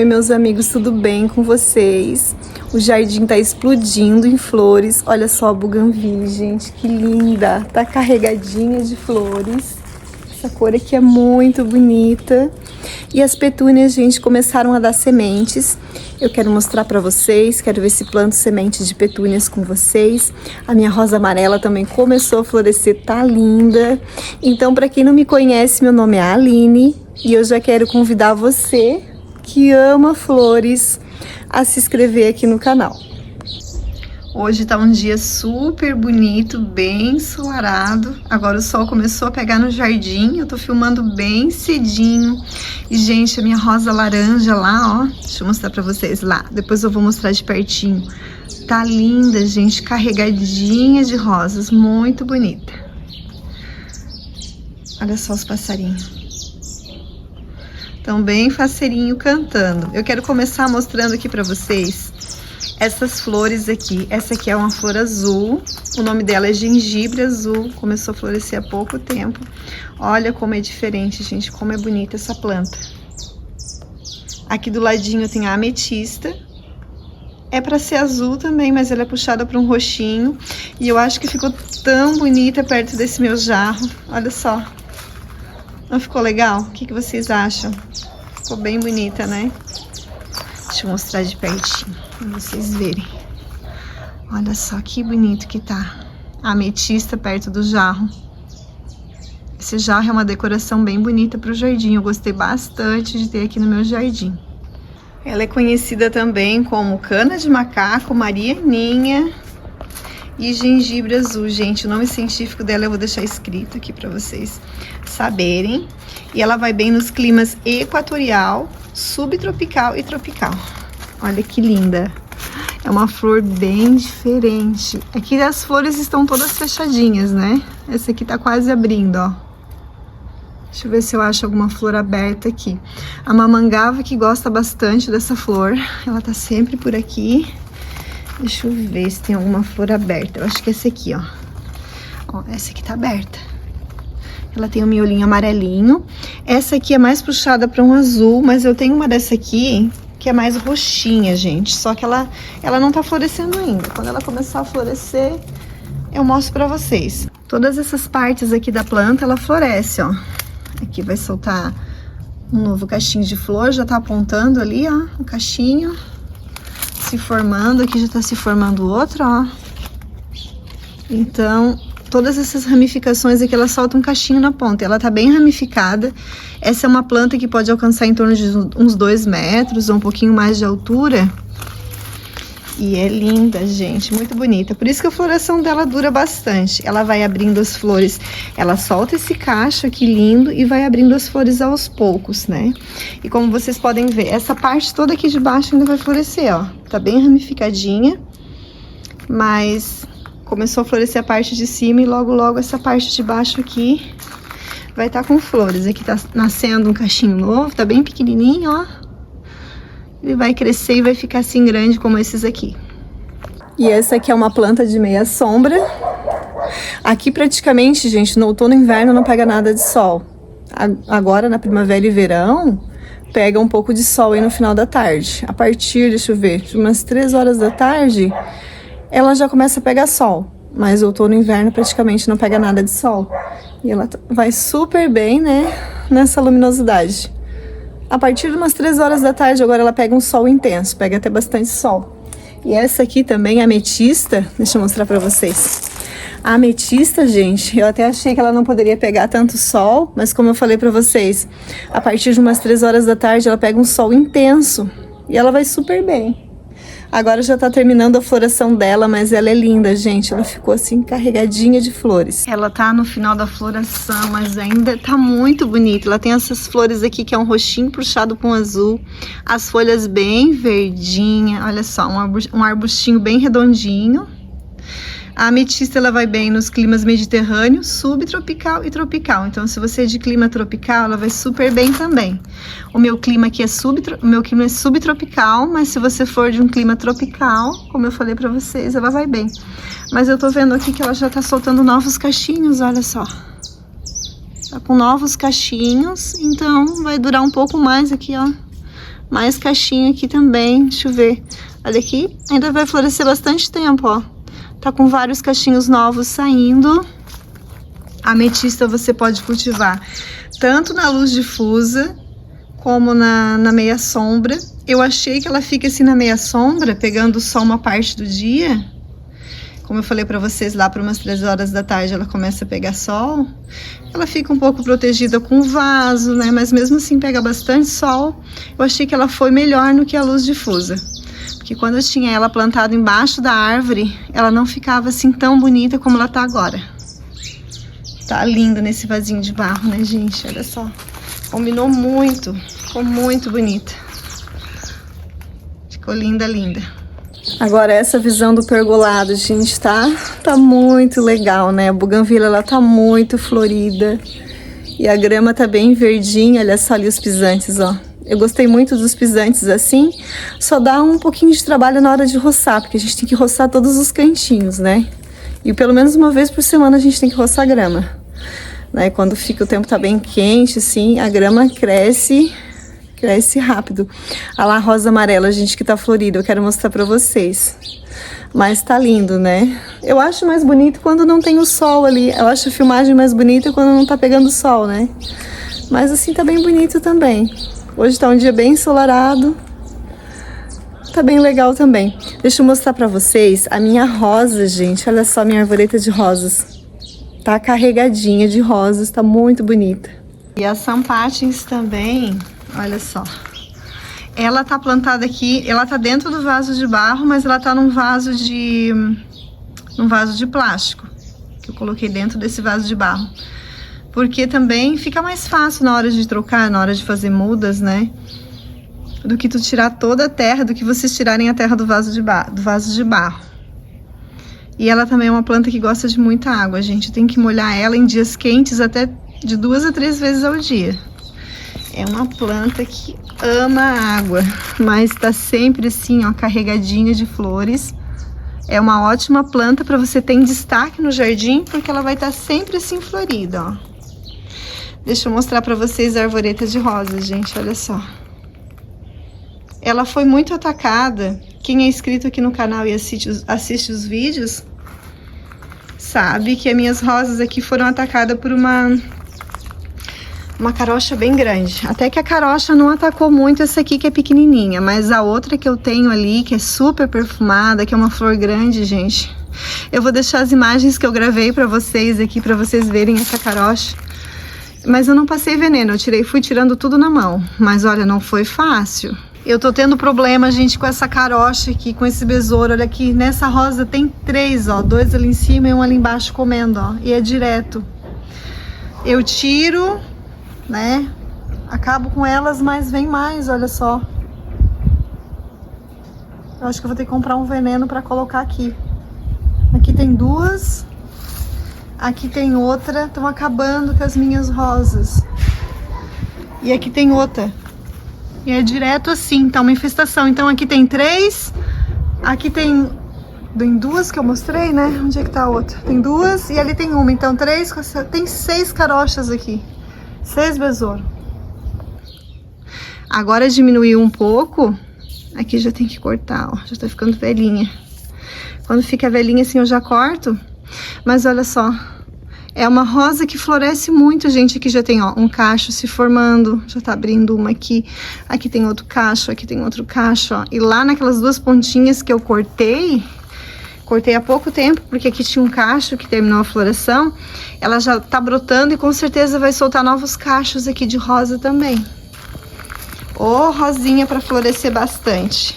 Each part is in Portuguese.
Oi, meus amigos, tudo bem com vocês? O jardim tá explodindo em flores. Olha só a buganvília, gente, que linda! Tá carregadinha de flores. Essa cor aqui é muito bonita. E as petúnias, gente, começaram a dar sementes. Eu quero mostrar pra vocês, quero ver se planto sementes de petúnias com vocês. A minha rosa amarela também começou a florescer, tá linda. Então, pra quem não me conhece, meu nome é Aline e eu já quero convidar você que ama flores a se inscrever aqui no canal. Hoje tá um dia super bonito, bem ensolarado. Agora o sol começou a pegar no jardim, eu tô filmando bem cedinho. E, gente, a minha rosa laranja lá, ó, deixa eu mostrar pra vocês lá. Depois eu vou mostrar de pertinho. Tá linda, gente, carregadinha de rosas, muito bonita. Olha só os passarinhos. Estão bem faceirinho cantando. Eu quero começar mostrando aqui pra vocês essas flores aqui. Essa aqui é uma flor azul, o nome dela é gengibre azul, começou a florescer há pouco tempo. Olha como é diferente, gente, como é bonita essa planta. Aqui do ladinho tem a ametista, é para ser azul também, mas ela é puxada para um roxinho. E eu acho que ficou tão bonita perto desse meu jarro, olha só. Não ficou legal? O que vocês acham? Ficou bem bonita, né? Deixa eu mostrar de pertinho, pra vocês verem. Olha só que bonito que tá. A ametista perto do jarro. Esse jarro é uma decoração bem bonita pro jardim. Eu gostei bastante de ter aqui no meu jardim. Ela é conhecida também como cana de macaco, marianinha e gengibre azul. Gente, o nome científico dela eu vou deixar escrito aqui pra vocês saberem. E ela vai bem nos climas equatorial, subtropical e tropical. Olha que linda. É uma flor bem diferente. Aqui as flores estão todas fechadinhas, né? Essa aqui tá quase abrindo, ó. Deixa eu ver se eu acho alguma flor aberta aqui. A mamangava que gosta bastante dessa flor. Ela tá sempre por aqui. Deixa eu ver se tem alguma flor aberta. Eu acho que é essa aqui, ó. Ó, essa aqui tá aberta. Ela tem um miolinho amarelinho. Essa aqui é mais puxada para um azul, mas eu tenho uma dessa aqui que é mais roxinha, gente. Só que ela não tá florescendo ainda. Quando ela começar a florescer, eu mostro para vocês. Todas essas partes aqui da planta, ela floresce, ó. Aqui vai soltar um novo cachinho de flor, já tá apontando ali, ó, o cachinho se formando. Aqui já tá se formando outro, ó. Então, todas essas ramificações aqui, ela solta um cachinho na ponta. Ela tá bem ramificada. Essa é uma planta que pode alcançar em torno de uns 2 metros ou um pouquinho mais de altura. E é linda, gente, muito bonita. Por isso que a floração dela dura bastante. Ela vai abrindo as flores, ela solta esse cacho aqui lindo e vai abrindo as flores aos poucos, né? E como vocês podem ver, essa parte toda aqui de baixo ainda vai florescer, ó. Tá bem ramificadinha, mas começou a florescer a parte de cima e logo, logo essa parte de baixo aqui vai estar com flores. Aqui tá nascendo um cachinho novo, tá bem pequenininho, ó. Ele vai crescer e vai ficar assim grande como esses aqui. E essa aqui é uma planta de meia sombra. Aqui praticamente, gente, no outono e inverno não pega nada de sol. Agora na primavera e verão, pega um pouco de sol aí no final da tarde. A partir, deixa eu ver, de umas 3 horas da tarde, ela já começa a pegar sol. Mas outono e inverno praticamente não pega nada de sol. E ela vai super bem, né, nessa luminosidade. A partir de umas 3 horas da tarde, agora ela pega um sol intenso, pega até bastante sol. E essa aqui também, a ametista, deixa eu mostrar pra vocês. A ametista, gente, eu até achei que ela não poderia pegar tanto sol, mas como eu falei pra vocês, a partir de umas 3 horas da tarde, ela pega um sol intenso e ela vai super bem. Agora já tá terminando a floração dela, mas ela é linda, gente. Ela ficou assim, carregadinha de flores. Ela tá no final da floração, mas ainda tá muito bonita. Ela tem essas flores aqui que é um roxinho puxado com azul. As folhas bem verdinha. Olha só, um arbustinho bem redondinho. A ametista, ela vai bem nos climas mediterrâneo, subtropical e tropical. Então, se você é de clima tropical, ela vai super bem também. O meu clima aqui é subtropical, mas se você for de um clima tropical, como eu falei pra vocês, ela vai bem. Mas eu tô vendo aqui que ela já tá soltando novos cachinhos, olha só. Tá com novos cachinhos, então vai durar um pouco mais aqui, ó. Mais cachinho aqui também, deixa eu ver. Olha aqui, ainda vai florescer bastante tempo, ó. Tá com vários cachinhos novos saindo. A ametista você pode cultivar tanto na luz difusa, como na meia sombra. Eu achei que ela fica assim na meia sombra, pegando só uma parte do dia. Como eu falei pra vocês, lá para umas 3 horas da tarde ela começa a pegar sol. Ela fica um pouco protegida com o vaso, né? Mas mesmo assim pega bastante sol. Eu achei que ela foi melhor no que a luz difusa. Porque quando eu tinha ela plantada embaixo da árvore, ela não ficava assim tão bonita como ela tá agora. Tá linda nesse vasinho de barro, né, gente? Olha só. Combinou muito. Ficou muito bonita. Ficou linda, linda. Agora essa visão do pergolado, gente, tá muito legal, né? A buganvília, ela tá muito florida. E a grama tá bem verdinha, olha só ali os pisantes, ó. Eu gostei muito dos pisantes assim, só dá um pouquinho de trabalho na hora de roçar, porque a gente tem que roçar todos os cantinhos, né? E pelo menos uma vez por semana a gente tem que roçar a grama, né? Quando fica o tempo tá bem quente, assim, a grama cresce rápido. Olha lá a rosa amarela, gente, que tá florida, eu quero mostrar pra vocês. Mas tá lindo, né? Eu acho mais bonito quando não tem o sol ali. Eu acho a filmagem mais bonita quando não tá pegando sol, né? Mas assim tá bem bonito também. Hoje tá um dia bem ensolarado. Tá bem legal também. Deixa eu mostrar pra vocês a minha rosa, gente. Olha só a minha arvoreta de rosas. Tá carregadinha de rosas, tá muito bonita. E as sampatins também, olha só. Ela tá plantada aqui, ela tá dentro do vaso de barro, mas ela tá num vaso de plástico, que eu coloquei dentro desse vaso de barro. Porque também fica mais fácil na hora de trocar, na hora de fazer mudas, né? Do que tu tirar toda a terra, do que vocês tirarem a terra do vaso de barro. E ela também é uma planta que gosta de muita água, gente. Tem que molhar ela em dias quentes até de 2 a 3 vezes ao dia. É uma planta que ama água, mas tá sempre assim, ó, carregadinha de flores. É uma ótima planta para você ter em destaque no jardim, porque ela vai estar sempre assim florida, ó. Deixa eu mostrar para vocês a arvoreta de rosas, gente, olha só. Ela foi muito atacada. Quem é inscrito aqui no canal e assiste os vídeos, sabe que as minhas rosas aqui foram atacadas por uma carocha bem grande. Até que a carocha não atacou muito essa aqui, que é pequenininha, mas a outra que eu tenho ali, que é super perfumada, que é uma flor grande, gente. Eu vou deixar as imagens que eu gravei pra vocês aqui, pra vocês verem essa carocha. Mas eu não passei veneno, fui tirando tudo na mão. Mas olha, não foi fácil. Eu tô tendo problema, gente, com essa carocha aqui, com esse besouro. Olha aqui, nessa rosa tem 3, ó. 2 ali em cima e um ali embaixo comendo, ó. E é direto. Eu tiro, né? Acabo com elas, mas vem mais, olha só. Eu acho que eu vou ter que comprar um veneno pra colocar aqui. Aqui tem 2. Aqui tem outra. Estão acabando com as minhas rosas. E aqui tem outra. E é direto assim, tá uma infestação. Então aqui tem 3. Aqui tem 2 que eu mostrei, né? Onde é que tá a outra? Tem 2 e ali tem 1. Então 3, tem 6 carochas aqui. 6 besouros. Agora diminuiu um pouco. Aqui já tem que cortar, ó. Já tá ficando velhinha. Quando fica velhinha assim eu já corto. Mas olha só. É uma rosa que floresce muito, gente. Aqui já tem, ó, um cacho se formando. Já tá abrindo uma aqui. Aqui tem outro cacho, aqui tem outro cacho, ó. E lá naquelas 2 pontinhas que eu cortei há pouco tempo, porque aqui tinha um cacho que terminou a floração. Ela já tá brotando e com certeza vai soltar novos cachos aqui de rosa também. Ô, rosinha pra florescer bastante.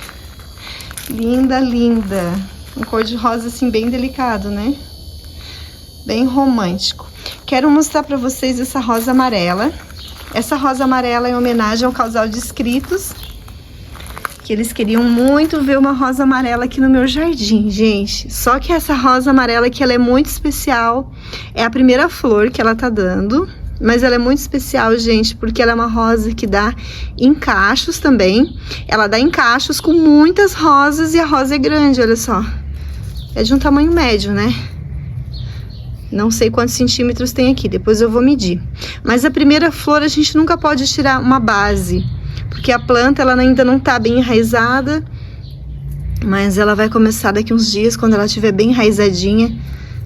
Linda, linda. Um cor de rosa assim bem delicado, né? Bem romântico. Quero mostrar pra vocês essa rosa amarela. Essa rosa amarela é em homenagem ao casal de inscritos, que eles queriam muito ver uma rosa amarela aqui no meu jardim, gente. Só que essa rosa amarela aqui, ela é muito especial. É a primeira flor que ela tá dando, mas ela é muito especial, gente, porque ela é uma rosa que dá em cachos também. Ela dá em cachos com muitas rosas e a rosa é grande, olha só. É de um tamanho médio, né? Não sei quantos centímetros tem aqui, depois eu vou medir. Mas a primeira flor a gente nunca pode tirar uma base. porque a planta ela ainda não tá bem enraizada, mas ela vai começar daqui uns dias, quando ela estiver bem enraizadinha,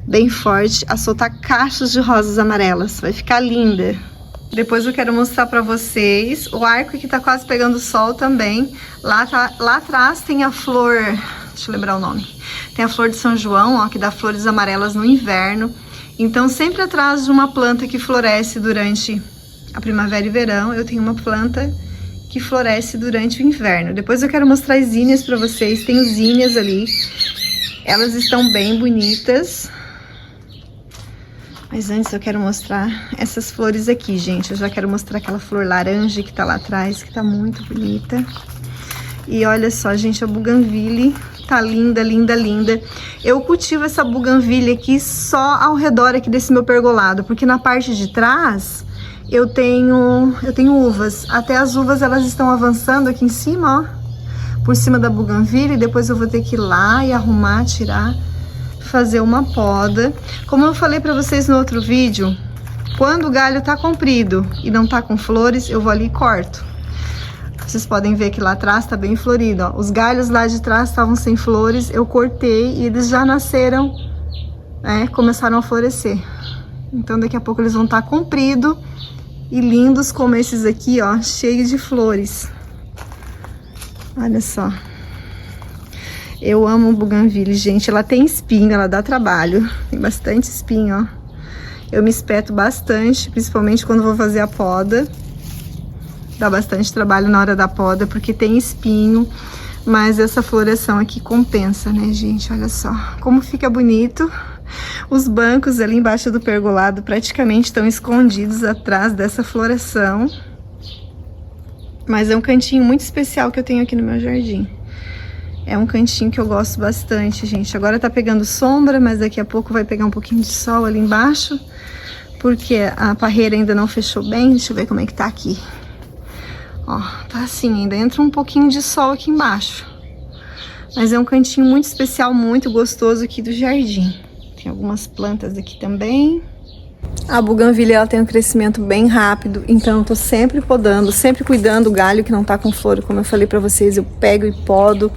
bem forte, a soltar cachos de rosas amarelas. Vai ficar linda. Depois eu quero mostrar pra vocês o arco que tá quase pegando sol também. Lá atrás tem a flor, deixa eu lembrar o nome. Tem a flor de São João, ó, que dá flores amarelas no inverno. Então sempre atrás de uma planta que floresce durante a primavera e verão, eu tenho uma planta que floresce durante o inverno. Depois eu quero mostrar as zinhas pra vocês. Tem zinhas ali. Elas estão bem bonitas. Mas antes eu quero mostrar essas flores aqui, gente. Eu já quero mostrar aquela flor laranja que tá lá atrás, que tá muito bonita. E olha só, gente, a buganvília tá linda, linda, linda. Eu cultivo essa buganvília aqui só ao redor aqui desse meu pergolado, porque na parte de trás eu tenho uvas. Até as uvas elas estão avançando aqui em cima, ó, por cima da buganvília, e depois eu vou ter que ir lá e arrumar, tirar, fazer uma poda. Como eu falei pra vocês no outro vídeo, quando o galho tá comprido e não tá com flores, eu vou ali e corto. Vocês podem ver que lá atrás tá bem florido, ó. Os galhos lá de trás estavam sem flores, eu cortei e eles já nasceram, né, começaram a florescer. Então daqui a pouco eles vão estar compridos e lindos como esses aqui, ó, cheios de flores. Olha só. Eu amo buganvília, gente. Ela tem espinho, ela dá trabalho. Tem bastante espinho, ó. Eu me espeto bastante, principalmente quando vou fazer a poda. Dá bastante trabalho na hora da poda, porque tem espinho. Mas essa floração aqui compensa, né, gente? Olha só como fica bonito. Os bancos ali embaixo do pergolado praticamente estão escondidos atrás dessa floração. Mas é um cantinho muito especial que eu tenho aqui no meu jardim. É um cantinho que eu gosto bastante, gente. Agora tá pegando sombra, mas daqui a pouco vai pegar um pouquinho de sol ali embaixo, porque a parreira ainda não fechou bem. Deixa eu ver como é que tá aqui. Ó, tá assim, ainda entra um pouquinho de sol aqui embaixo. Mas é um cantinho muito especial, muito gostoso aqui do jardim. Tem algumas plantas aqui também. A buganvília, ela tem um crescimento bem rápido, então eu tô sempre podando, sempre cuidando do galho que não tá com flor. Como eu falei pra vocês, eu pego e podo,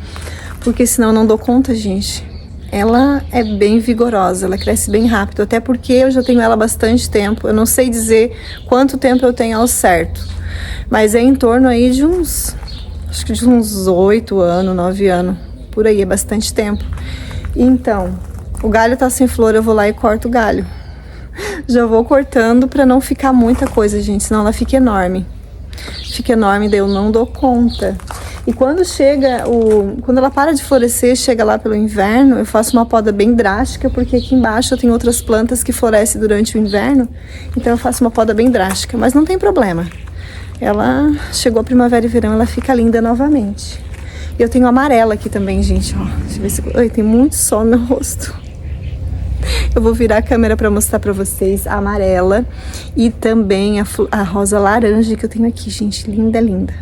porque senão eu não dou conta, gente. Ela é bem vigorosa, ela cresce bem rápido, até porque eu já tenho ela há bastante tempo. Eu não sei dizer quanto tempo eu tenho ao certo, mas é em torno aí de uns, acho que de uns 8 anos, 9 anos, por aí, é bastante tempo. Então, o galho tá sem flor, eu vou lá e corto o galho. Já vou cortando pra não ficar muita coisa, gente, senão ela fica enorme. Fica enorme, daí eu não dou conta. E quando quando ela para de florescer, chega lá pelo inverno, eu faço uma poda bem drástica, porque aqui embaixo eu tenho outras plantas que florescem durante o inverno, então eu faço uma poda bem drástica, mas não tem problema. Ela chegou a primavera e verão, ela fica linda novamente. E eu tenho amarela aqui também, gente, ó. Deixa eu ver se... Ai, tem muito sol no meu rosto. Eu vou virar a câmera para mostrar para vocês a amarela e também a rosa laranja que eu tenho aqui, gente, linda, linda.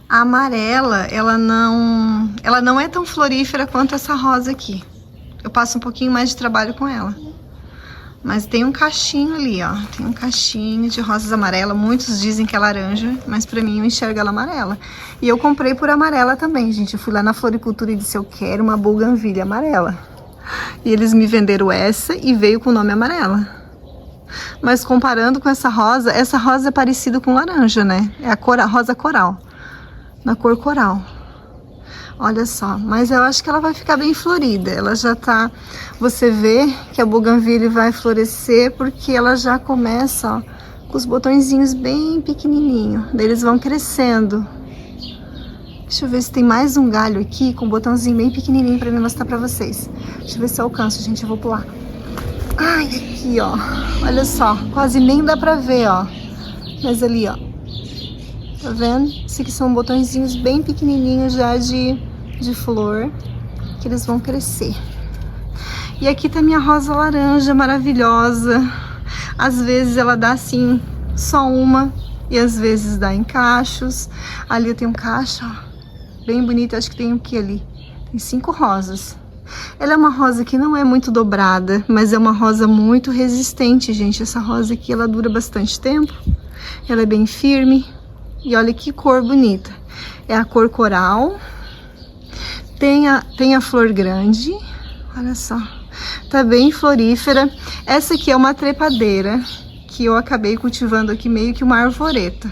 A amarela, ela não é tão florífera quanto essa rosa aqui. Eu passo um pouquinho mais de trabalho com ela. Mas tem um cachinho ali, ó, tem um cachinho de rosas amarelas. Muitos dizem que é laranja, mas pra mim eu enxergo ela amarela. E eu comprei por amarela também, gente. Eu fui lá na floricultura e disse, eu quero uma buganvília amarela. E eles me venderam essa e veio com o nome amarela. Mas comparando com essa rosa é parecida com laranja, né? É a rosa coral, na cor coral. Olha só, mas eu acho que ela vai ficar bem florida. Ela já tá... Você vê que a buganvília vai florescer porque ela já começa, ó, com os botõezinhos bem pequenininhos. Daí eles vão crescendo. Deixa eu ver se tem mais um galho aqui com um botãozinho bem pequenininho pra me mostrar pra vocês. Deixa eu ver se eu alcanço, gente. Eu vou pular. Ai, aqui, ó. Olha só. Quase nem dá pra ver, ó. Mas ali, ó. Tá vendo? Esses aqui são botõezinhos bem pequenininhos já de flor. Que eles vão crescer. E aqui tá minha rosa laranja maravilhosa. Às vezes ela dá assim, só uma. E às vezes dá em cachos. Ali eu tenho um cacho, ó. Bem bonito, acho que tem o que ali? Tem 5 rosas. Ela é uma rosa que não é muito dobrada, mas é uma rosa muito resistente, gente. Essa rosa aqui, ela dura bastante tempo. Ela é bem firme. E olha que cor bonita. É a cor coral. Tem a flor grande. Olha só. Tá bem florífera. Essa aqui é uma trepadeira que eu acabei cultivando aqui meio que uma arvoreta.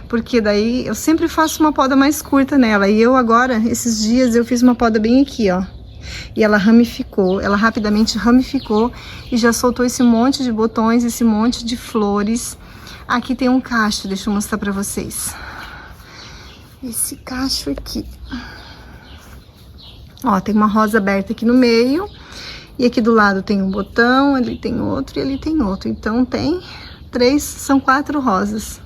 Porque daí eu sempre faço uma poda mais curta nela. E eu agora, esses dias, eu fiz uma poda bem aqui, ó. E ela ramificou, ela rapidamente ramificou e já soltou esse monte de botões, esse monte de flores. Aqui tem um cacho, deixa eu mostrar pra vocês. Esse cacho aqui. Ó, tem uma rosa aberta aqui no meio. E aqui do lado tem um botão, ali tem outro e ali tem outro. Então tem são 4 rosas.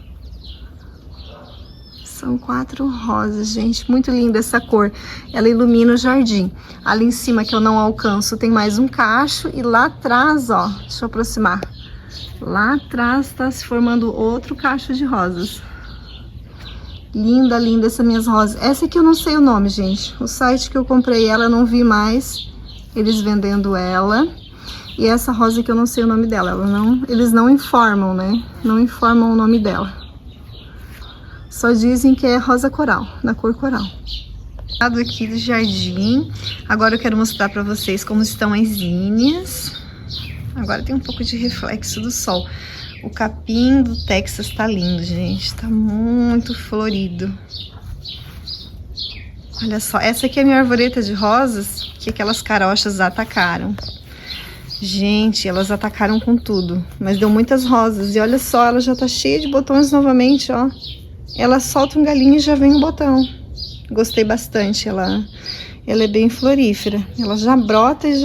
São 4 rosas, gente, muito linda essa cor. Ela ilumina o jardim. Ali em cima, que eu não alcanço, tem mais um cacho. E lá atrás, ó, deixa eu aproximar. Lá atrás tá se formando outro cacho de rosas. Linda, linda essas minhas rosas. Essa aqui eu não sei o nome, gente. O site que eu comprei ela, eu não vi mais eles vendendo ela. E essa rosa que eu não sei o nome dela. Eles não informam, né? Não informam o nome dela. Só dizem que é rosa coral, da cor coral. Lado aqui do jardim. Agora eu quero mostrar pra vocês como estão as zinnias. Agora tem um pouco de reflexo do sol. O capim do Texas tá lindo, gente. Tá muito florido. Olha só, essa aqui é a minha arvoreta de rosas que aquelas carochas atacaram. Gente, elas atacaram com tudo, mas deu muitas rosas. E olha só, ela já tá cheia de botões novamente, ó. Ela solta um galinho e já vem um botão. Gostei bastante, ela é bem florífera. Ela já brota e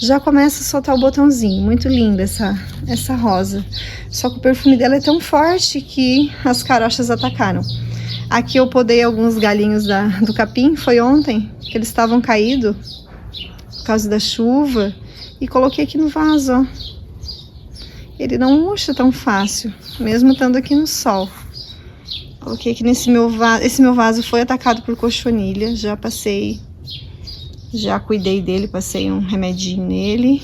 já começa a soltar o botãozinho. Muito linda essa rosa. Só que o perfume dela é tão forte que as carochas atacaram. Aqui eu podei alguns galinhos do capim, foi ontem, que eles estavam caídos por causa da chuva. E coloquei aqui no vaso, ó. Ele não murcha tão fácil, mesmo estando aqui no sol. Coloquei aqui nesse meu vaso. Esse meu vaso foi atacado por cochonilha. Já cuidei dele, passei um remedinho nele.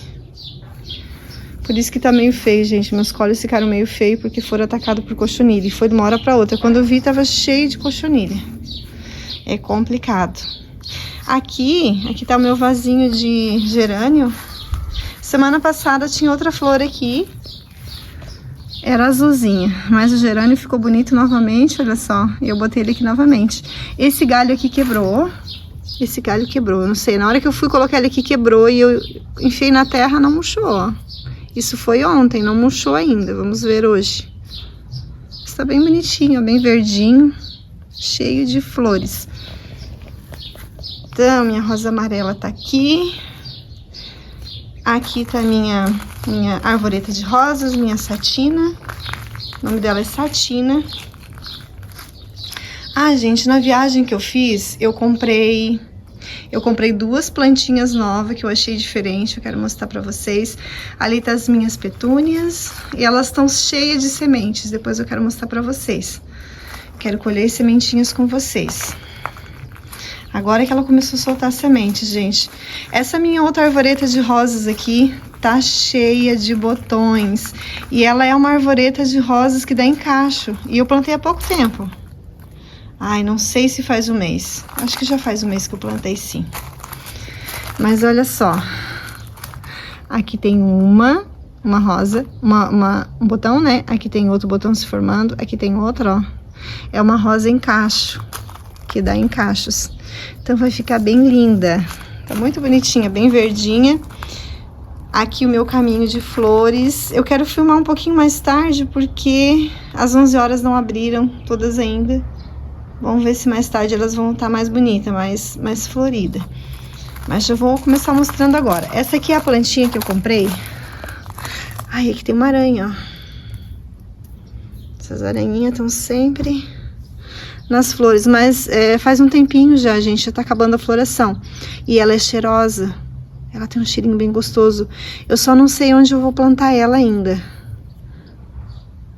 Por isso que tá meio feio, gente. Meus cólios ficaram meio feios porque foram atacados por cochonilha. E foi de uma hora pra outra. Quando eu vi, tava cheio de cochonilha. É complicado. Aqui tá o meu vasinho de gerânio. Semana passada tinha outra flor aqui. Era azulzinha, mas o gerânio ficou bonito novamente, olha só. E eu botei ele aqui novamente. Esse galho aqui quebrou. Esse galho quebrou, não sei. Na hora que eu fui colocar ele aqui, quebrou e eu enfiei na terra, não murchou, ó. Isso foi ontem, não murchou ainda. Vamos ver hoje. Está bem bonitinho, ó, bem verdinho, cheio de flores. Então, minha rosa amarela tá aqui. Aqui tá minha arvoreta de rosas, minha satina. O nome dela é Satina. Ah, gente, na viagem que eu fiz, eu comprei 2 plantinhas novas que eu achei diferente. Eu quero mostrar pra vocês. Ali tá as minhas petúnias e elas estão cheias de sementes. Depois eu quero mostrar pra vocês. Quero colher sementinhas com vocês. Agora que ela começou a soltar sementes, gente. Essa minha outra arvoreta de rosas aqui tá cheia de botões. E ela é uma arvoreta de rosas que dá encaixo. E eu plantei há pouco tempo. Ai, não sei se faz um mês. Acho que já faz um mês que eu plantei, sim. Mas olha só. Aqui tem uma rosa, um botão, né? Aqui tem outro botão se formando. Aqui tem outro, ó. É uma rosa encaixo, que dá encaixos. Então vai ficar bem linda. Tá muito bonitinha, bem verdinha. Aqui o meu caminho de flores. Eu quero filmar um pouquinho mais tarde, porque às 11 horas não abriram todas ainda. Vamos ver se mais tarde elas vão estar mais bonitas, mais florida. Mas já vou começar mostrando agora. Essa aqui é a plantinha que eu comprei. Ai, aqui tem uma aranha, ó. Essas aranhinhas estão sempre nas flores, mas faz um tempinho já, gente, já tá acabando a floração. E ela é cheirosa, ela tem um cheirinho bem gostoso. Eu só não sei onde eu vou plantar ela ainda.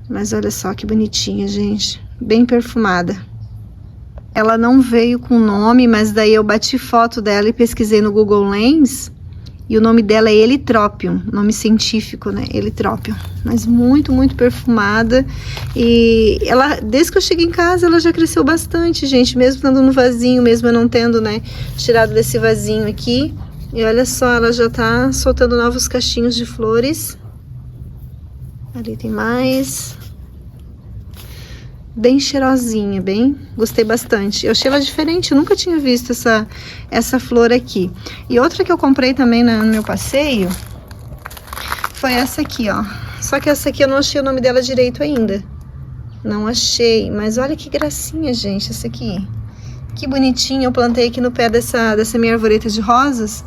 Mas olha só que bonitinha, gente, bem perfumada. Ela não veio com nome, mas daí eu bati foto dela e pesquisei no Google Lens. E o nome dela é Heliotrópion, nome científico, né? Heliotrópion. Mas muito, muito perfumada. E ela, desde que eu cheguei em casa, ela já cresceu bastante, gente. Mesmo estando no vasinho, mesmo eu não tendo, né, tirado desse vasinho aqui. E olha só, ela já tá soltando novos cachinhos de flores. Ali tem mais. Bem cheirosinha, bem, gostei bastante. Eu achei ela diferente, eu nunca tinha visto essa flor aqui. E outra que eu comprei também no meu passeio foi essa aqui, ó. Só que essa aqui eu não achei o nome dela direito ainda. Não achei, mas olha que gracinha, gente, essa aqui. Que bonitinha, eu plantei aqui no pé dessa minha arvoreta de rosas.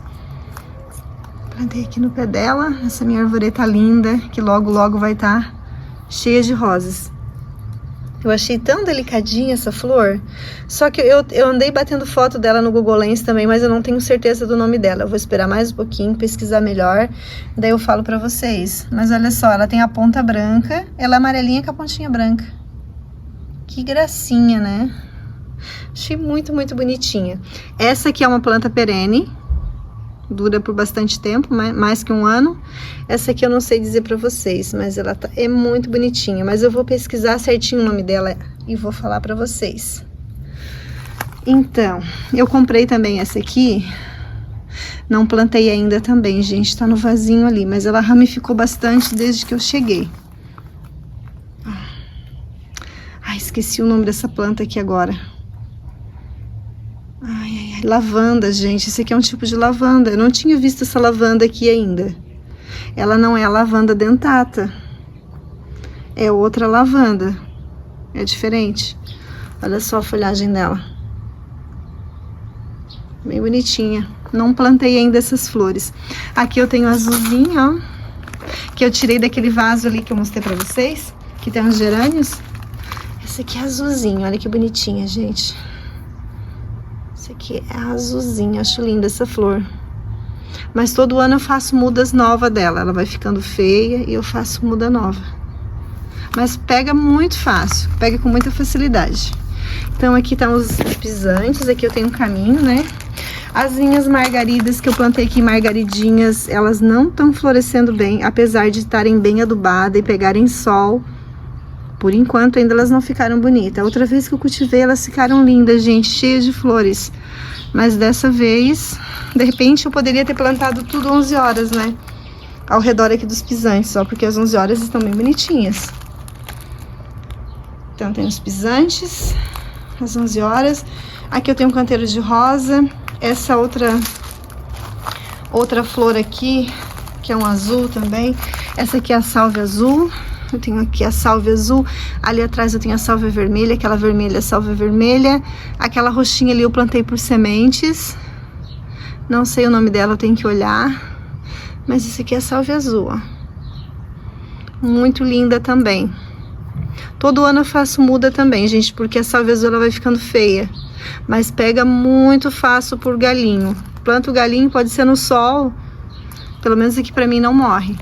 Plantei aqui no pé dela, essa minha arvoreta linda, que logo, logo vai estar cheia de rosas. Eu achei tão delicadinha essa flor, só que eu andei batendo foto dela no Google Lens também, mas eu não tenho certeza do nome dela. Eu vou esperar mais um pouquinho, pesquisar melhor, daí eu falo pra vocês. Mas olha só, ela tem a ponta branca, ela é amarelinha com a pontinha branca. Que gracinha, né? Achei muito, muito bonitinha. Essa aqui é uma planta perene, dura por bastante tempo, mais que um ano. Essa aqui eu não sei dizer pra vocês, mas ela é muito bonitinha. Mas eu vou pesquisar certinho o nome dela e vou falar pra vocês. Então, eu comprei também essa aqui. Não plantei ainda também, gente, tá no vasinho ali, mas ela ramificou bastante desde que eu cheguei. Ai, esqueci o nome dessa planta aqui agora. Lavanda, gente, esse aqui é um tipo de lavanda. Eu não tinha visto essa lavanda aqui ainda. Ela não é a lavanda dentata. É outra lavanda. É diferente. Olha só a folhagem dela. Bem bonitinha. Não plantei ainda essas flores. Aqui eu tenho azulzinha, ó. Que eu tirei daquele vaso ali que eu mostrei pra vocês. Que tem uns gerânios. Essa aqui é azulzinho. Olha que bonitinha, gente. Essa aqui é azulzinha, acho linda essa flor. Mas todo ano eu faço mudas novas dela. Ela vai ficando feia e eu faço muda nova. Mas pega muito fácil, pega com muita facilidade. Então aqui estão os pisantes, aqui eu tenho um caminho, né? As minhas margaridas que eu plantei aqui, margaridinhas, elas não estão florescendo bem, apesar de estarem bem adubadas e pegarem sol. Por enquanto ainda elas não ficaram bonitas. A outra vez que eu cultivei elas ficaram lindas, gente, cheias de flores. Mas dessa vez, de repente eu poderia ter plantado tudo 11 horas, né? Ao redor aqui dos pisantes, só porque as 11 horas estão bem bonitinhas. Então tem os pisantes, às 11 horas. Aqui eu tenho um canteiro de rosa. Essa outra flor aqui, que é um azul também. Essa aqui é a sálvia azul. Eu tenho aqui a sálvia azul, ali atrás eu tenho a sálvia vermelha, aquela vermelha, a sálvia vermelha. Aquela roxinha ali eu plantei por sementes. Não sei o nome dela, eu tenho que olhar. Mas isso aqui é a sálvia azul, ó. Muito linda também. Todo ano eu faço muda também, gente, porque a sálvia azul ela vai ficando feia. Mas pega muito fácil por galinho. Planta o galinho, pode ser no sol. Pelo menos aqui pra mim não morre.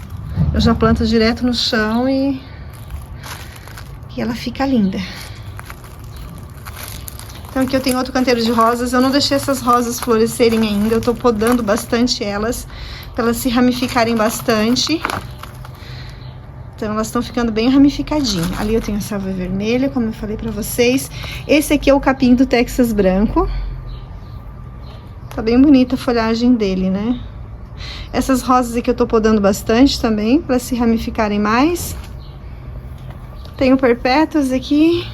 Eu já planto direto no chão e ela fica linda. Então aqui eu tenho outro canteiro de rosas. Eu não deixei essas rosas florescerem ainda. Eu tô podando bastante elas, para elas se ramificarem bastante. Então elas estão ficando bem ramificadinhas. Ali eu tenho a sálvia vermelha, como eu falei pra vocês. Esse aqui é o capim do Texas branco. Tá bem bonita a folhagem dele, né? Essas rosas aqui eu tô podando bastante também, para se ramificarem mais. Tenho perpétuas aqui.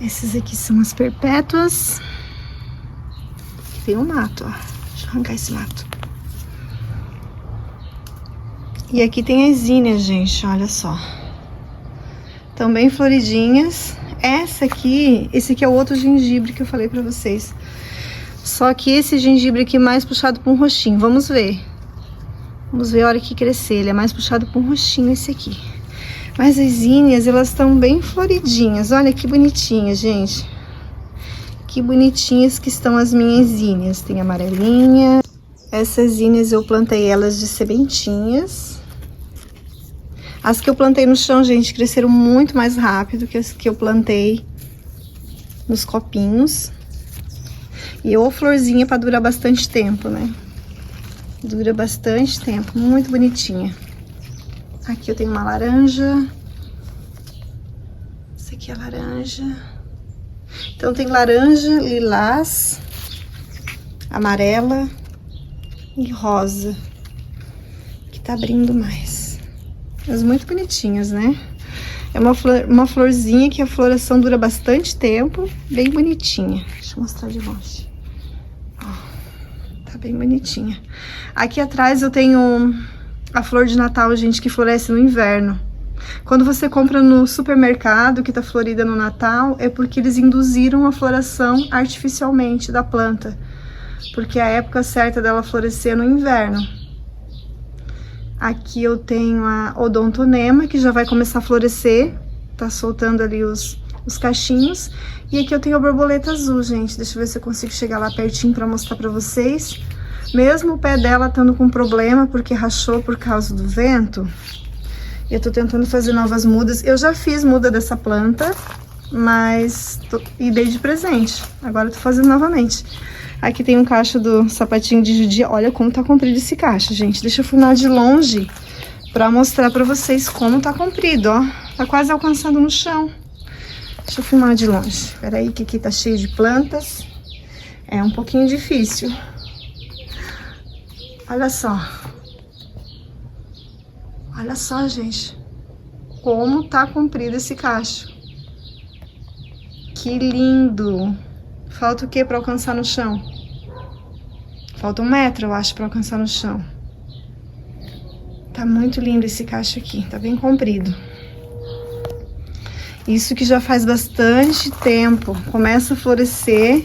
Esses aqui são as perpétuas. Aqui tem um mato, ó. Deixa eu arrancar esse mato. E aqui tem as zinnias, gente, olha só. Estão bem floridinhas. Esse aqui é o outro gengibre que eu falei pra vocês. Só que esse gengibre aqui é mais puxado para um roxinho. Vamos ver. Vamos ver a hora que crescer. Ele é mais puxado para um roxinho esse aqui. Mas as zinnias, elas estão bem floridinhas. Olha que bonitinhas, gente. Que bonitinhas que estão as minhas zinnias. Tem amarelinha. Essas zinnias eu plantei elas de sementinhas. As que eu plantei no chão, gente, cresceram muito mais rápido que as que eu plantei nos copinhos. E ou florzinha para durar bastante tempo, né? Dura bastante tempo, muito bonitinha. Aqui eu tenho uma laranja. Essa aqui é a laranja. Então tem laranja, lilás, amarela e rosa, que tá abrindo mais. Mas muito bonitinhas, né? É uma florzinha que a floração dura bastante tempo, bem bonitinha. Deixa eu mostrar de longe. Ó, tá bem bonitinha. Aqui atrás eu tenho a flor de Natal, gente, que floresce no inverno. Quando você compra no supermercado, que tá florida no Natal, é porque eles induziram a floração artificialmente da planta. Porque a época certa dela florescer é no inverno. Aqui eu tenho a odontonema, que já vai começar a florescer. Tá soltando ali os cachinhos. E aqui eu tenho a borboleta azul, gente. Deixa eu ver se eu consigo chegar lá pertinho pra mostrar pra vocês. Mesmo o pé dela estando com problema, porque rachou por causa do vento, eu tô tentando fazer novas mudas. Eu já fiz muda dessa planta, mas e dei de presente. Agora eu tô fazendo novamente. Aqui tem um cacho do sapatinho de judia. Olha como tá comprido esse cacho, gente. Deixa eu filmar de longe pra mostrar pra vocês como tá comprido, ó. Tá quase alcançando no chão. Deixa eu filmar de longe. Peraí que aqui tá cheio de plantas. É um pouquinho difícil. Olha só. Olha só, gente. Como tá comprido esse cacho. Que lindo. Falta o que pra alcançar no chão? Falta 1 metro, eu acho, pra alcançar no chão. Tá muito lindo esse cacho aqui. Tá bem comprido. Isso que já faz bastante tempo. Começa a florescer.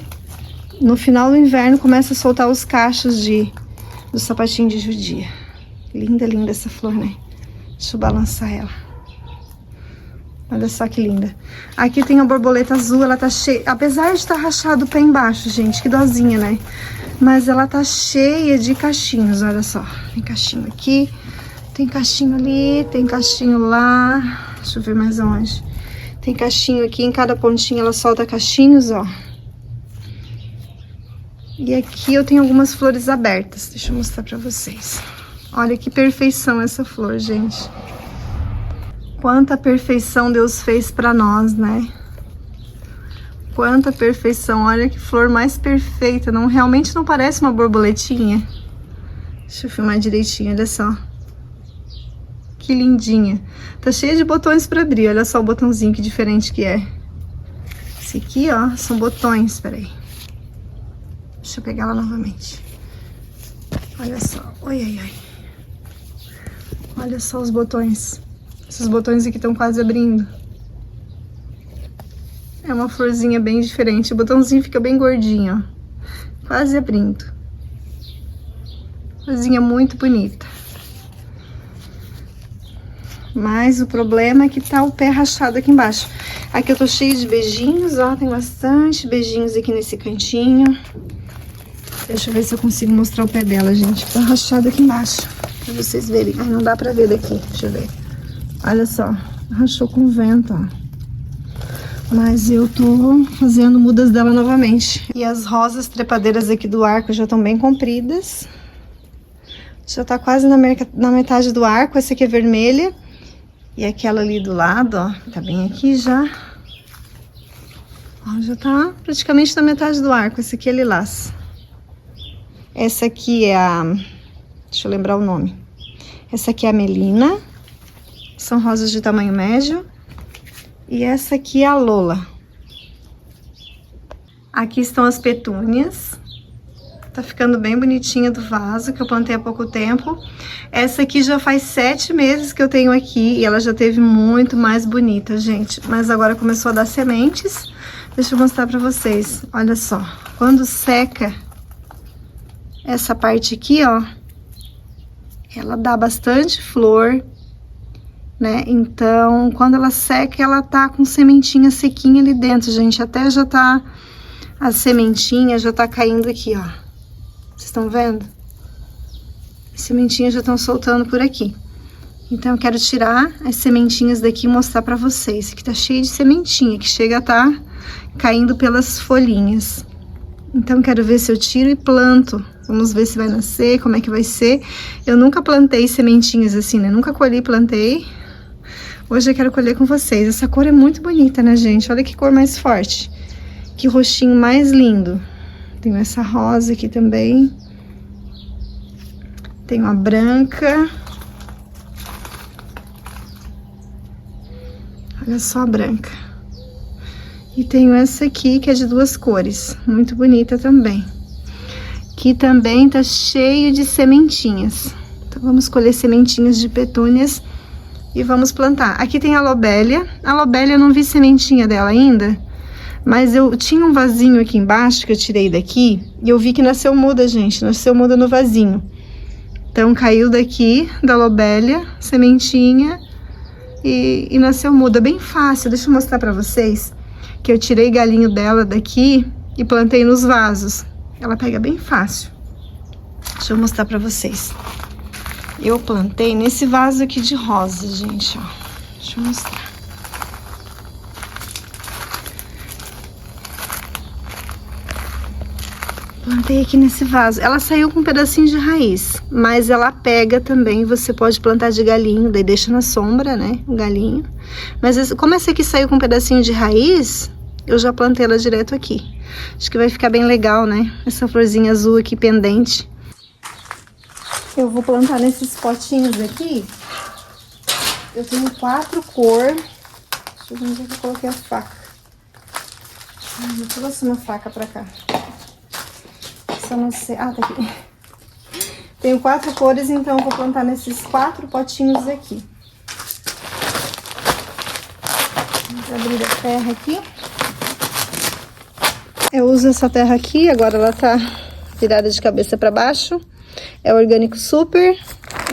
No final do inverno começa a soltar os cachos do sapatinho de judia. Linda, linda essa flor, né? Deixa eu balançar ela. Olha só que linda. Aqui tem a borboleta azul, ela tá cheia... Apesar de estar rachado o pé embaixo, gente, que dozinha, né? Mas ela tá cheia de cachinhos, olha só. Tem cachinho aqui, tem cachinho ali, tem cachinho lá. Deixa eu ver mais onde. Tem cachinho aqui, em cada pontinha ela solta cachinhos, ó. E aqui eu tenho algumas flores abertas. Deixa eu mostrar pra vocês. Olha que perfeição essa flor, gente. Quanta perfeição Deus fez pra nós, né? Quanta perfeição. Olha que flor mais perfeita. Não, realmente não parece uma borboletinha. Deixa eu filmar direitinho, olha só. Que lindinha. Tá cheia de botões pra abrir. Olha só o botãozinho, que diferente que é. Esse aqui, ó, são botões. Peraí. Deixa eu pegar ela novamente. Olha só. Oi, ai, ai. Olha só os botões. Esses botões aqui estão quase abrindo. É uma florzinha bem diferente. O botãozinho fica bem gordinho, ó. Quase abrindo. Florzinha muito bonita. Mas o problema é que tá o pé rachado aqui embaixo. Aqui eu tô cheia de beijinhos, ó. Tem bastante beijinhos aqui nesse cantinho. Deixa eu ver se eu consigo mostrar o pé dela, gente. Tá rachado aqui embaixo, pra vocês verem. Ai, não dá pra ver daqui. Deixa eu ver. Olha só, rachou com o vento, ó. Mas eu tô fazendo mudas dela novamente. E as rosas trepadeiras aqui do arco já estão bem compridas. Já tá quase na metade do arco. Essa aqui é vermelha. E aquela ali do lado, ó, tá bem aqui já. Ó, já tá praticamente na metade do arco. Essa aqui é lilás. Essa aqui é a... Deixa eu lembrar o nome. Essa aqui é a melina. São rosas de tamanho médio. E essa aqui é a Lola. Aqui estão as petúnias. Tá ficando bem bonitinha do vaso, que eu plantei há pouco tempo. Essa aqui já faz 7 meses que eu tenho aqui. E ela já teve muito mais bonita, gente. Mas agora começou a dar sementes. Deixa eu mostrar pra vocês. Olha só. Quando seca essa parte aqui, ó. Ela dá bastante flor, né? Então, quando ela seca, ela tá com sementinha sequinha ali dentro, gente. Até já tá... A sementinha já tá caindo aqui, ó. Vocês estão vendo? As sementinhas já estão soltando por aqui. Então, eu quero tirar as sementinhas daqui e mostrar pra vocês. Aqui tá cheio de sementinha, que chega a tá caindo pelas folhinhas. Então, eu quero ver se eu tiro e planto Vamos ver se vai nascer, como é que vai ser. Eu nunca plantei sementinhas assim, né? Nunca colhi e plantei. Hoje eu quero colher com vocês. Essa cor é muito bonita, né, gente? Olha que cor mais forte. Que roxinho mais lindo. Tem essa rosa aqui também. Tem uma branca. Olha só a branca. E tenho essa aqui, que é de 2 cores. Muito bonita também. Aqui também tá cheio de sementinhas. Então, vamos colher sementinhas de petúnias e vamos plantar. Aqui tem a lobélia. A lobélia eu não vi sementinha dela ainda, mas eu tinha um vasinho aqui embaixo que eu tirei daqui e eu vi que nasceu muda, gente. Nasceu muda no vasinho. Então, caiu daqui da lobélia, sementinha, e nasceu muda. Bem fácil. Deixa eu mostrar pra vocês que eu tirei galinho dela daqui e plantei nos vasos. Ela pega bem fácil. Deixa eu mostrar pra vocês. Eu plantei nesse vaso aqui de rosa, gente, ó. Deixa eu mostrar. Plantei aqui nesse vaso. Ela saiu com um pedacinho de raiz, mas ela pega também. Você pode plantar de galinho, daí deixa na sombra, né? O galinho. Mas como essa aqui saiu com um pedacinho de raiz, eu já plantei ela direto aqui. Acho que vai ficar bem legal, né? Essa florzinha azul aqui pendente. Eu vou plantar nesses potinhos aqui. Eu tenho 4 cores. Deixa eu ver onde é que eu coloquei a faca. Eu trouxe uma faca pra cá. Só não sei. Ah, tá aqui. Tenho 4 cores, então eu vou plantar nesses 4 potinhos aqui. Vamos abrir a terra aqui. Eu uso essa terra aqui, agora ela tá virada de cabeça para baixo. É orgânico super,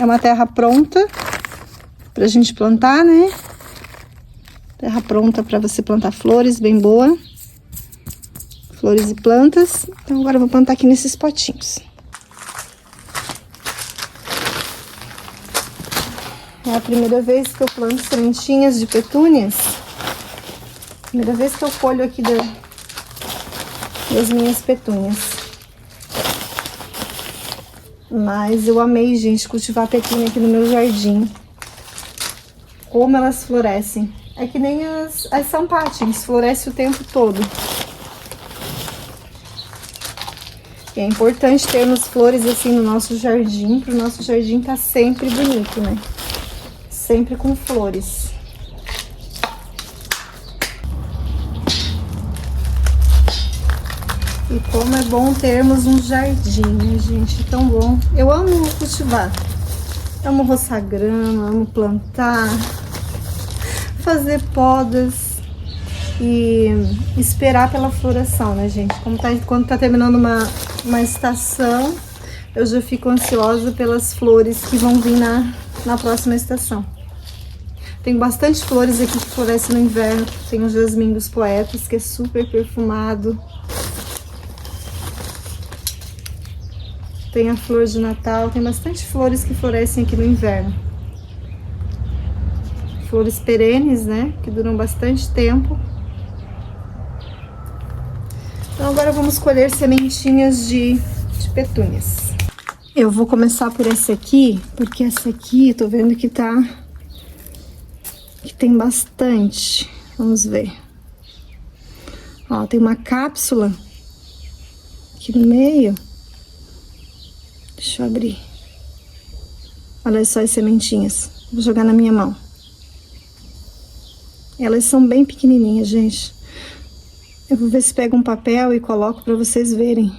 é uma terra pronta pra gente plantar, né? Terra pronta para você plantar flores, bem boa. Flores e plantas. Então agora eu vou plantar aqui nesses potinhos. É a primeira vez que eu planto sementinhas de petúnias. Primeira vez que eu colho aqui das minhas petúnias. Mas eu amei, gente, cultivar petúnia aqui no meu jardim. Como elas florescem. É que nem as sampatins, floresce o tempo todo. E é importante termos flores assim no nosso jardim, para o nosso jardim tá sempre bonito, né? Sempre com flores. E como é bom termos um jardim, né, gente? É tão bom. Eu amo cultivar. Amo roçar grama, amo plantar, fazer podas e esperar pela floração, né, gente? Quando tá terminando uma estação, eu já fico ansiosa pelas flores que vão vir na próxima estação. Tem bastante flores aqui que florescem no inverno. Tem o jasmim dos poetas, que é super perfumado. Tem a flor de Natal, tem bastante flores que florescem aqui no inverno. Flores perenes, né? Que duram bastante tempo. Então agora vamos colher sementinhas de petúnias. Eu vou começar por essa aqui, porque essa aqui, tô vendo que tem bastante. Vamos ver. Ó, tem uma cápsula aqui no meio. Deixa eu abrir. Olha só as sementinhas. Vou jogar na minha mão. Elas são bem pequenininhas, gente. Eu vou ver se pego um papel e coloco para vocês verem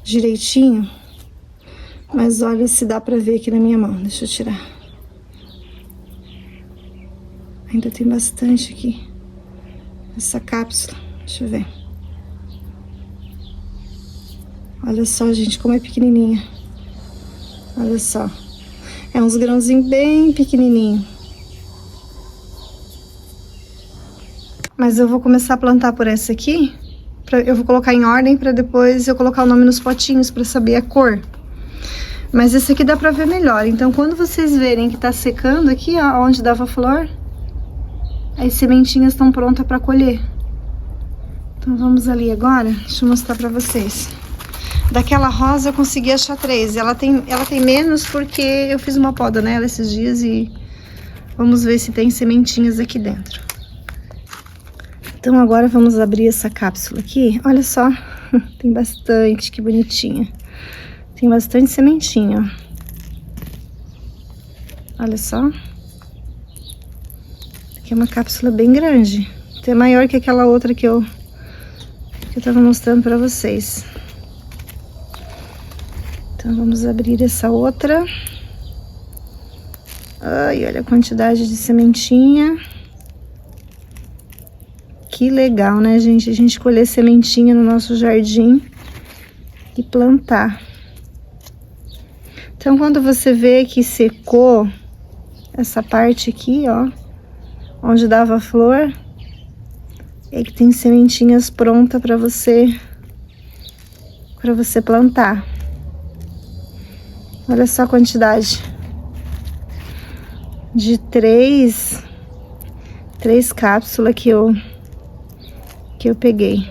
direitinho. Mas olha se dá pra ver aqui na minha mão. Deixa eu tirar. Ainda tem bastante aqui. Essa cápsula. Deixa eu ver. Olha só, gente, como é pequenininha. Olha só. É uns grãozinhos bem pequenininhos. Mas eu vou começar a plantar por essa aqui. Eu vou colocar em ordem para depois eu colocar o nome nos potinhos para saber a cor. Mas esse aqui dá pra ver melhor. Então, quando vocês verem que tá secando aqui, ó, onde dava flor, as sementinhas estão prontas para colher. Então, vamos ali agora. Deixa eu mostrar pra vocês. Daquela rosa eu consegui achar 3. Ela tem menos porque eu fiz uma poda nela esses dias e vamos ver se tem sementinhas aqui dentro. Então agora vamos abrir essa cápsula aqui. Olha só, tem bastante, que bonitinha. Tem bastante sementinha, ó. Olha só. Aqui é uma cápsula bem grande. Até maior que aquela outra que eu tava mostrando pra vocês. Então vamos abrir essa outra. Ai, olha a quantidade de sementinha. Que legal, né, gente? A gente colher sementinha no nosso jardim e plantar. Então, quando você vê que secou essa parte aqui, ó, onde dava flor, é que tem sementinhas prontas para você plantar. Olha só a quantidade de três cápsulas que eu peguei.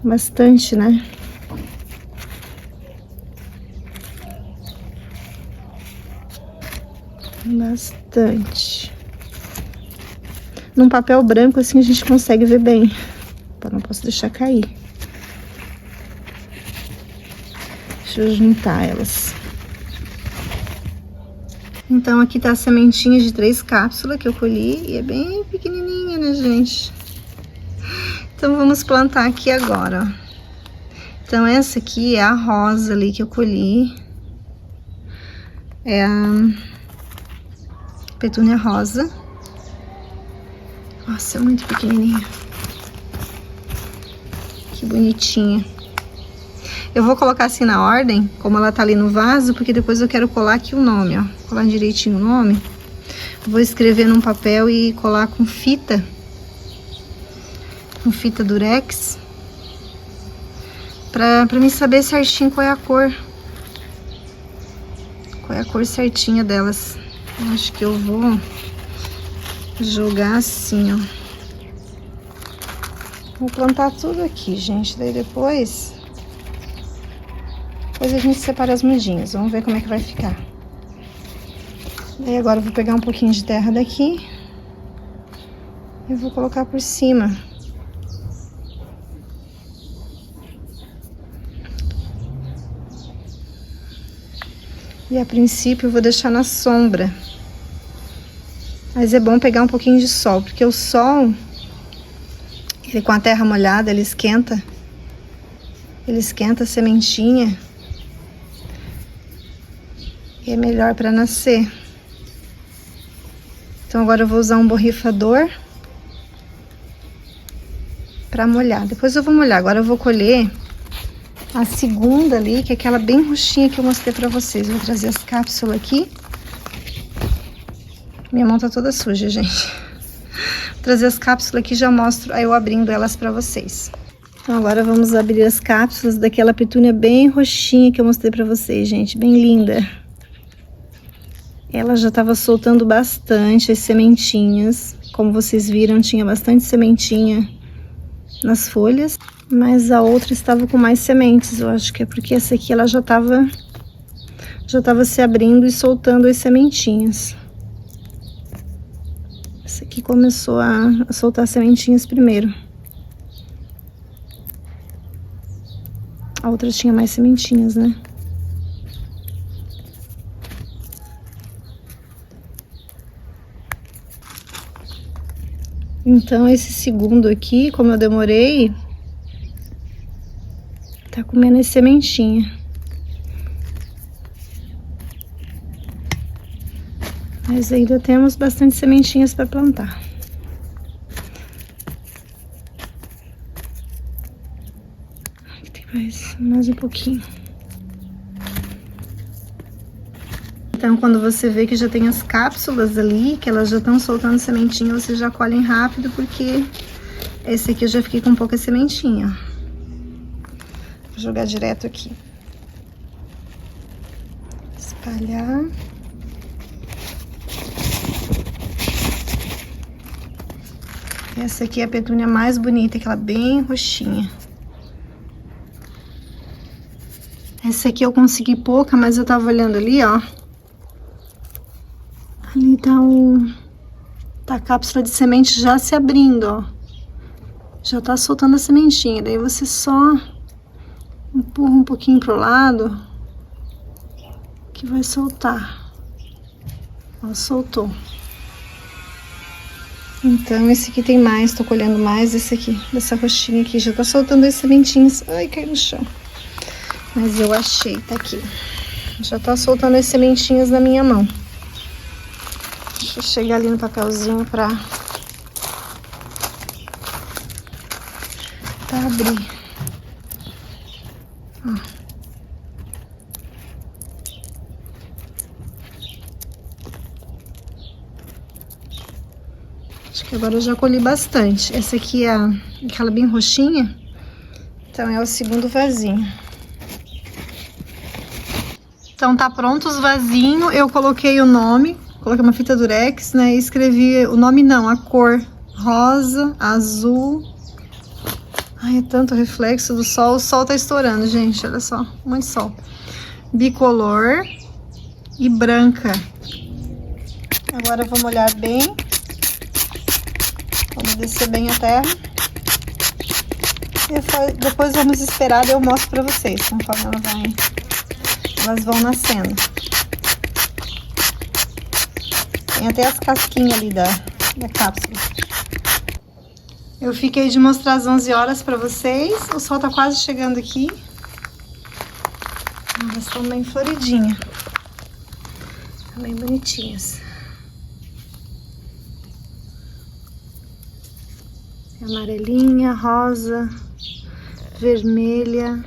Bastante, né? Bastante. Num papel branco assim a gente consegue ver bem. Opa, não posso deixar cair. Deixa eu juntar elas. Então aqui tá a sementinha de 3 cápsulas que eu colhi e é bem pequenininha, né, gente? Então vamos plantar aqui agora, ó. Então essa aqui é a rosa ali que eu colhi. É a petúnia rosa. Nossa, é muito pequenininha. Que bonitinha. Eu vou colocar assim na ordem, como ela tá ali no vaso, porque depois eu quero colar aqui o nome, ó. Colar direitinho o nome. Vou escrever num papel e colar com fita. Com fita durex. Pra mim saber certinho qual é a cor. Qual é a cor certinha delas. Eu acho que eu vou jogar assim, ó. Vou plantar tudo aqui, gente. Daí depois a gente separa as mudinhas. Vamos ver como é que vai ficar. Daí agora eu vou pegar um pouquinho de terra daqui e vou colocar por cima. E a princípio eu vou deixar na sombra. Mas é bom pegar um pouquinho de sol, porque o sol, ele com a terra molhada, ele esquenta a sementinha. E é melhor para nascer. Então agora eu vou usar um borrifador para molhar. Depois eu vou molhar. Agora eu vou colher a segunda ali, que é aquela bem roxinha que eu mostrei para vocês. Vou trazer as cápsulas aqui. Minha mão tá toda suja, gente. Vou trazer as cápsulas aqui e já mostro aí eu abrindo elas para vocês. Então agora vamos abrir as cápsulas daquela petúnia bem roxinha que eu mostrei para vocês, gente. Bem linda. Ela já estava soltando bastante as sementinhas. Como vocês viram, tinha bastante sementinha nas folhas. Mas a outra estava com mais sementes. Eu acho que é porque essa aqui ela já estava se abrindo e soltando as sementinhas. Essa aqui começou a soltar sementinhas primeiro. A outra tinha mais sementinhas, né? Então, esse segundo aqui, como eu demorei, tá com menos sementinha. Mas ainda temos bastante sementinhas para plantar. Aqui tem mais um pouquinho. Então, quando você vê que já tem as cápsulas ali, que elas já estão soltando sementinha, vocês já colhem rápido, porque esse aqui eu já fiquei com pouca sementinha. Vou jogar direto aqui. Espalhar. Essa aqui é a petúnia mais bonita, aquela bem roxinha. Essa aqui eu consegui pouca, mas eu tava olhando ali, ó. Ali tá a cápsula de semente já se abrindo, ó. Já tá soltando a sementinha. Daí você só empurra um pouquinho pro lado que vai soltar. Ó, soltou. Então, esse aqui tem mais, tô colhendo mais esse aqui, dessa roxinha aqui. Já tá soltando as sementinhas. Ai, caiu no chão. Mas eu achei, tá aqui. Já tá soltando as sementinhas na minha mão. Deixa eu chegar ali no papelzinho pra abrir. Ó. Acho que agora eu já colhi bastante. Essa aqui é aquela bem roxinha. Então é o segundo vasinho. Então tá pronto os vasinhos. Eu coloquei o nome, coloquei uma fita durex, né? E escrevi o nome não, a cor. Rosa, azul. Ai, é tanto reflexo do sol. O sol tá estourando, gente. Olha só, muito sol. Bicolor e branca. Agora eu vou molhar bem. Vamos descer bem a terra. E depois vamos esperar e eu mostro pra vocês conforme elas vão nascendo. Tem até as casquinhas ali da cápsula. Eu fiquei de mostrar às 11 horas pra vocês. O sol tá quase chegando aqui. Elas estão bem floridinhas. Estão bem bonitinhas. Amarelinha, rosa, vermelha.